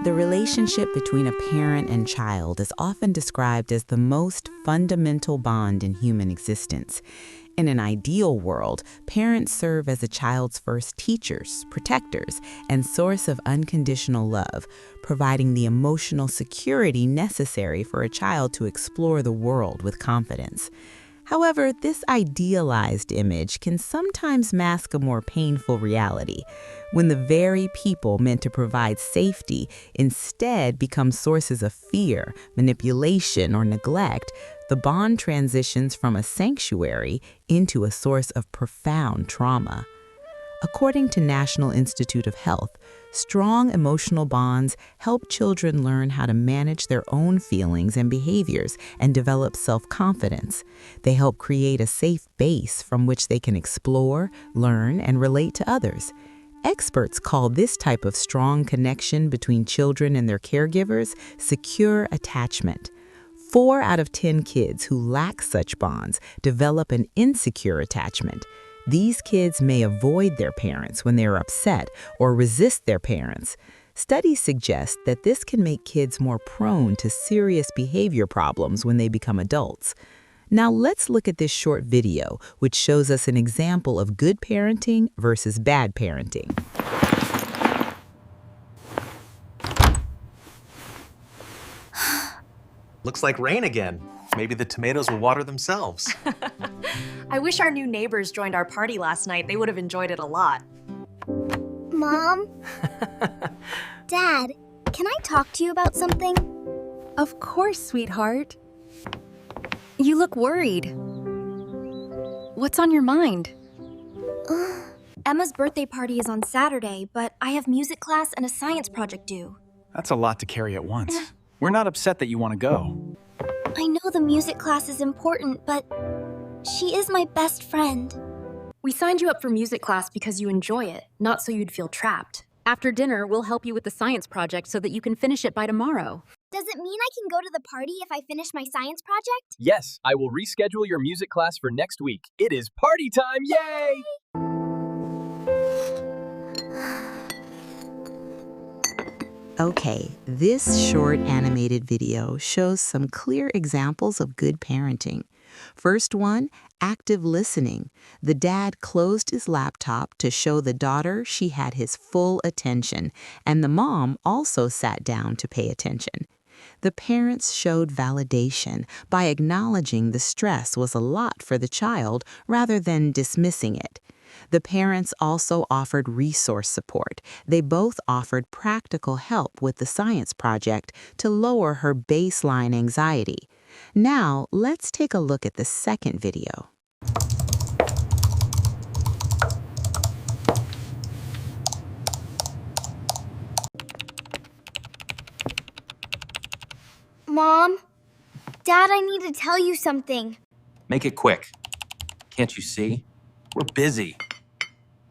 The relationship between a parent and child is often described as the most fundamental bond in human existence. In an ideal world, parents serve as a child's first teachers, protectors, and source of unconditional love, providing the emotional security necessary for a child to explore the world with confidence. However, this idealized image can sometimes mask a more painful reality, when the very people meant to provide safety instead become sources of fear, manipulation, or neglect. The bond transitions from a sanctuary into a source of profound trauma. According to National Institute of Health, strong emotional bonds help children learn how to manage their own feelings and behaviors and develop self-confidence. They help create a safe base from which they can explore, learn, and relate to others. Experts call this type of strong connection between children and their caregivers secure attachment. 4 out of 10 kids who lack such bonds develop an insecure attachment. These kids may avoid their parents when they are upset or resist their parents. Studies suggest that this can make kids more prone to serious behavior problems when they become adults. Now let's look at this short video, which shows us an example of good parenting versus bad parenting. Looks like rain again. Maybe the tomatoes will water themselves. I wish our new neighbors joined our party last night. They would have enjoyed it a lot. Mom? Dad, can I talk to you about something? Of course, sweetheart. You look worried. What's on your mind? Emma's birthday party is on Saturday, but I have music class and a science project due. That's a lot to carry at once. We're not upset that you want to go. I know the music class is important, but she is my best friend. We signed you up for music class because you enjoy it, not so you'd feel trapped. After dinner, we'll help you with the science project so that you can finish it by tomorrow. Does it mean I can go to the party if I finish my science project? Yes, I will reschedule your music class for next week. It is party time, yay! Okay, this short animated video shows some clear examples of good parenting. First one, active listening. The dad closed his laptop to show the daughter she had his full attention, and the mom also sat down to pay attention. The parents showed validation by acknowledging the stress was a lot for the child rather than dismissing it. The parents also offered resource support. They both offered practical help with the science project to lower her baseline anxiety. Now, let's take a look at the second video. Mom? Dad, I need to tell you something. Make it quick. Can't you see? We're busy.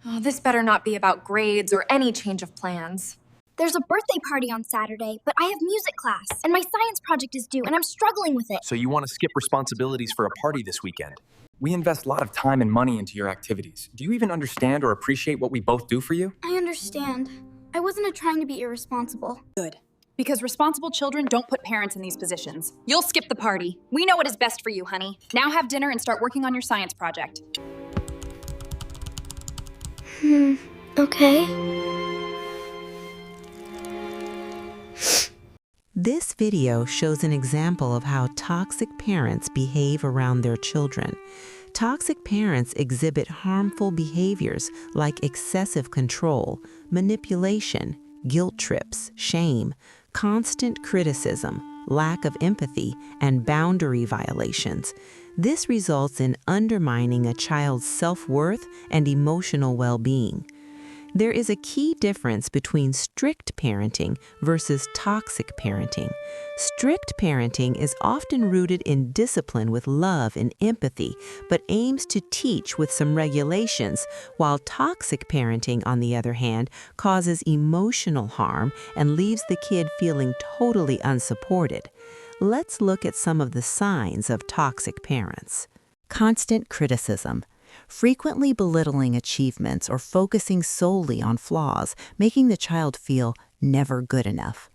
Oh, this better not be about grades or any change of plans. There's a birthday party on Saturday, but I have music class, and my science project is due, and I'm struggling with it. So you want to skip responsibilities for a party this weekend? We invest a lot of time and money into your activities. Do you even understand or appreciate what we both do for you? I understand. I wasn't trying to be irresponsible. Good. Because responsible children don't put parents in these positions. You'll skip the party. We know what is best for you, honey. Now have dinner and start working on your science project. Okay. This video shows an example of how toxic parents behave around their children. Toxic parents exhibit harmful behaviors like excessive control, manipulation, guilt trips, shame, constant criticism, lack of empathy, and boundary violations. This results in undermining a child's self-worth and emotional well-being. There is a key difference between strict parenting versus toxic parenting. Strict parenting is often rooted in discipline with love and empathy, but aims to teach with some regulations, while toxic parenting, on the other hand, causes emotional harm and leaves the kid feeling totally unsupported. Let's look at some of the signs of toxic parents. Constant criticism. Frequently belittling achievements or focusing solely on flaws, making the child feel never good enough.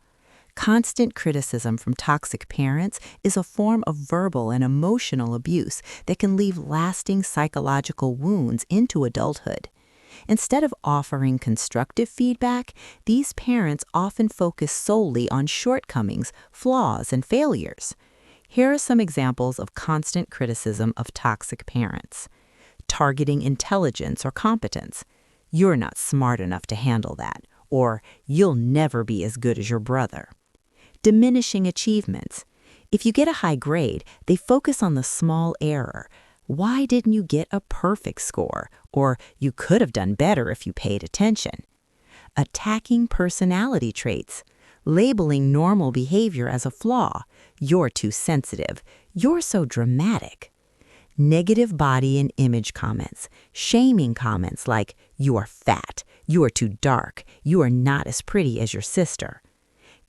Constant criticism from toxic parents is a form of verbal and emotional abuse that can leave lasting psychological wounds into adulthood. Instead of offering constructive feedback, these parents often focus solely on shortcomings, flaws, and failures. Here are some examples of constant criticism of toxic parents. Targeting intelligence or competence. You're not smart enough to handle that, or you'll never be as good as your brother. Diminishing achievements. If you get a high grade, they focus on the small error. Why didn't you get a perfect score? Or you could have done better if you paid attention. Attacking personality traits. Labeling normal behavior as a flaw. You're too sensitive. You're so dramatic. Negative body and image comments. Shaming comments like, you are fat, you are too dark, you are not as pretty as your sister.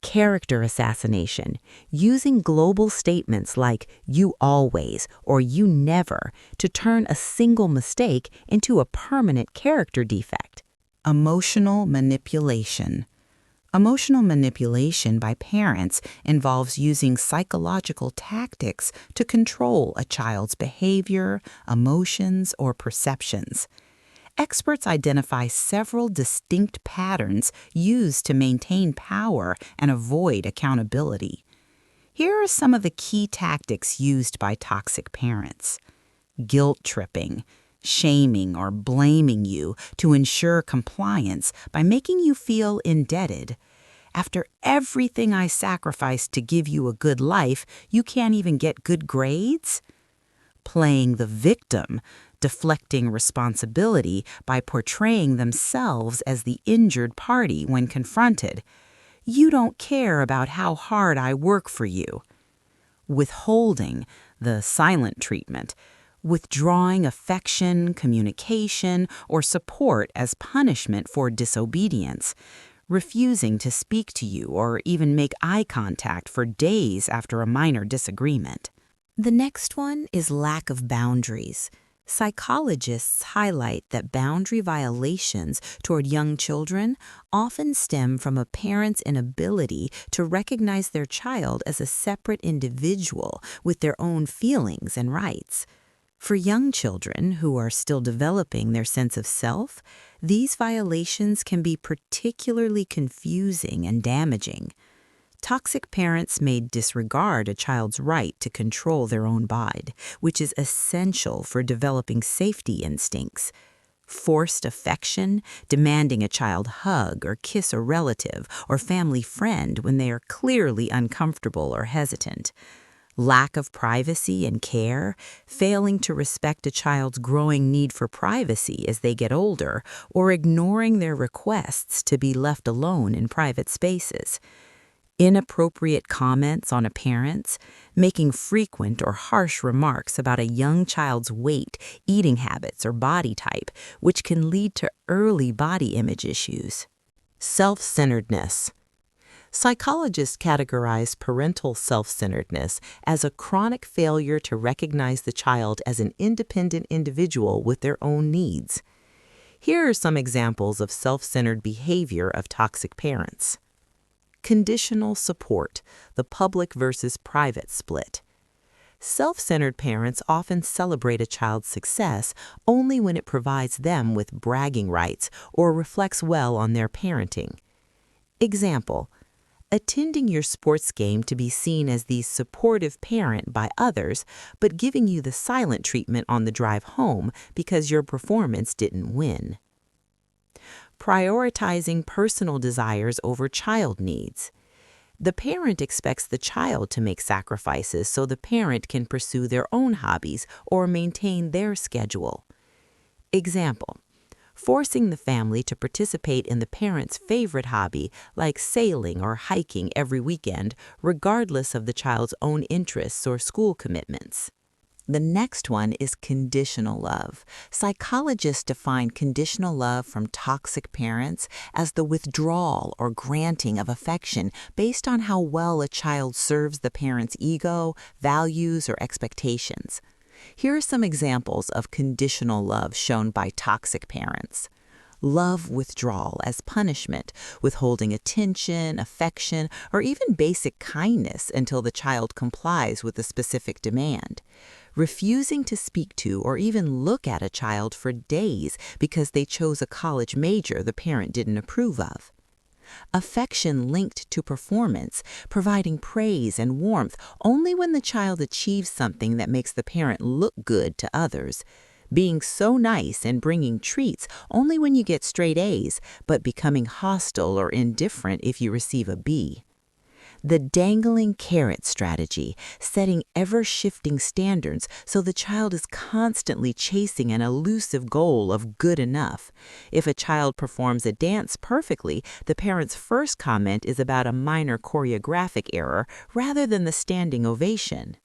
Character assassination, using global statements like you always or you never to turn a single mistake into a permanent character defect. Emotional manipulation. Emotional manipulation by parents involves using psychological tactics to control a child's behavior, emotions, or perceptions. Experts identify several distinct patterns used to maintain power and avoid accountability. Here are some of the key tactics used by toxic parents. Guilt tripping, shaming or blaming you to ensure compliance by making you feel indebted. After everything I sacrificed to give you a good life, you can't even get good grades? Playing the victim, deflecting responsibility by portraying themselves as the injured party when confronted. You don't care about how hard I work for you. Withholding, the silent treatment, withdrawing affection, communication, or support as punishment for disobedience, refusing to speak to you or even make eye contact for days after a minor disagreement. The next one is lack of boundaries. Psychologists highlight that boundary violations toward young children often stem from a parent's inability to recognize their child as a separate individual with their own feelings and rights. For young children who are still developing their sense of self, these violations can be particularly confusing and damaging. Toxic parents may disregard a child's right to control their own body, which is essential for developing safety instincts. Forced affection, demanding a child hug or kiss a relative or family friend when they are clearly uncomfortable or hesitant. Lack of privacy and care, failing to respect a child's growing need for privacy as they get older, or ignoring their requests to be left alone in private spaces. Inappropriate comments on appearance, making frequent or harsh remarks about a young child's weight, eating habits, or body type, which can lead to early body image issues. Self-centeredness. Psychologists categorize parental self-centeredness as a chronic failure to recognize the child as an independent individual with their own needs. Here are some examples of self-centered behavior of toxic parents. Conditional support, the public versus private split. Self-centered parents often celebrate a child's success only when it provides them with bragging rights or reflects well on their parenting. Example: attending your sports game to be seen as the supportive parent by others, but giving you the silent treatment on the drive home because your performance didn't win. Prioritizing personal desires over child needs. The parent expects the child to make sacrifices so the parent can pursue their own hobbies or maintain their schedule. Example: forcing the family to participate in the parent's favorite hobby, like sailing or hiking every weekend, regardless of the child's own interests or school commitments. The next one is conditional love. Psychologists define conditional love from toxic parents as the withdrawal or granting of affection based on how well a child serves the parent's ego, values, or expectations. Here are some examples of conditional love shown by toxic parents. love withdrawal as punishment, withholding attention, affection, or even basic kindness until the child complies with a specific demand. Refusing to speak to or even look at a child for days because they chose a college major the parent didn't approve of. Affection linked to performance, providing praise and warmth only when the child achieves something that makes the parent look good to others. Being so nice and bringing treats only when you get straight A's, but becoming hostile or indifferent if you receive a B. The dangling carrot strategy, setting ever-shifting standards so the child is constantly chasing an elusive goal of good enough. If a child performs a dance perfectly, the parent's first comment is about a minor choreographic error rather than the standing ovation.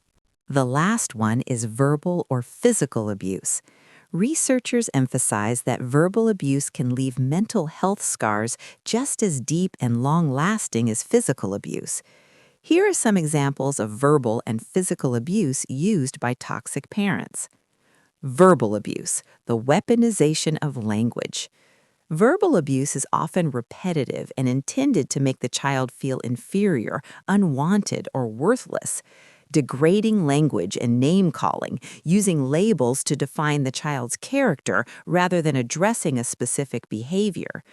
The last one is verbal or physical abuse. Researchers emphasize that verbal abuse can leave mental health scars just as deep and long-lasting as physical abuse. Here are some examples of verbal and physical abuse used by toxic parents. Verbal abuse, the weaponization of language. Verbal abuse is often repetitive and intended to make the child feel inferior, unwanted, or worthless. Degrading language and name-calling, using labels to define the child's character rather than addressing a specific behavior.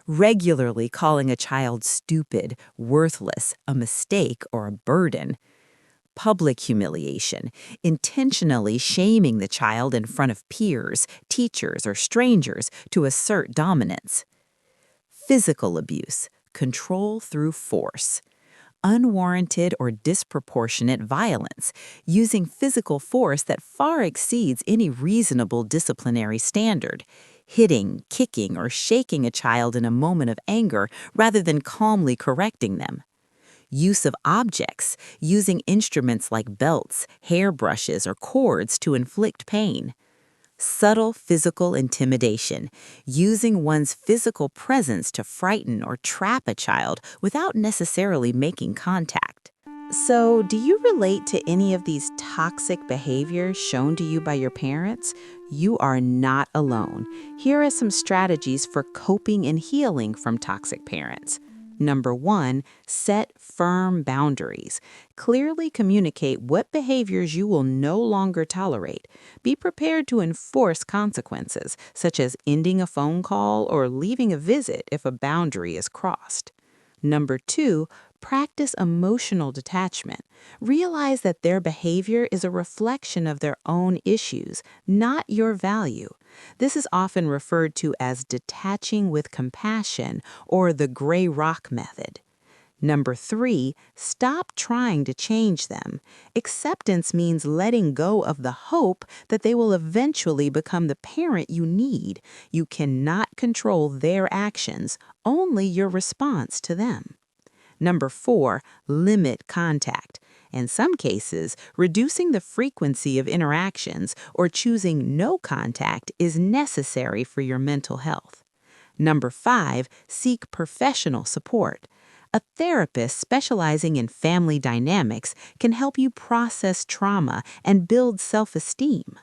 Regularly calling a child stupid, worthless, a mistake, or a burden. Public humiliation, intentionally shaming the child in front of peers, teachers, or strangers to assert dominance. Physical abuse, control through force. Unwarranted or disproportionate violence, using physical force that far exceeds any reasonable disciplinary standard, hitting, kicking, or shaking a child in a moment of anger rather than calmly correcting them. Use of objects, using instruments like belts, hairbrushes, or cords to inflict pain. Subtle physical intimidation, using one's physical presence to frighten or trap a child without necessarily making contact. So, do you relate to any of these toxic behaviors shown to you by your parents? You are not alone. Here are some strategies for coping and healing from toxic parents. Number 1, set firm boundaries. Clearly communicate what behaviors you will no longer tolerate. Be prepared to enforce consequences, such as ending a phone call or leaving a visit if a boundary is crossed. Number 2, practice emotional detachment. Realize that their behavior is a reflection of their own issues, not your value. This is often referred to as detaching with compassion or the gray rock method. Number 3, stop trying to change them. Acceptance means letting go of the hope that they will eventually become the parent you need. You cannot control their actions, only your response to them. Number 4, limit contact. In some cases, reducing the frequency of interactions or choosing no contact is necessary for your mental health. Number 5, seek professional support. A therapist specializing in family dynamics can help you process trauma and build self-esteem.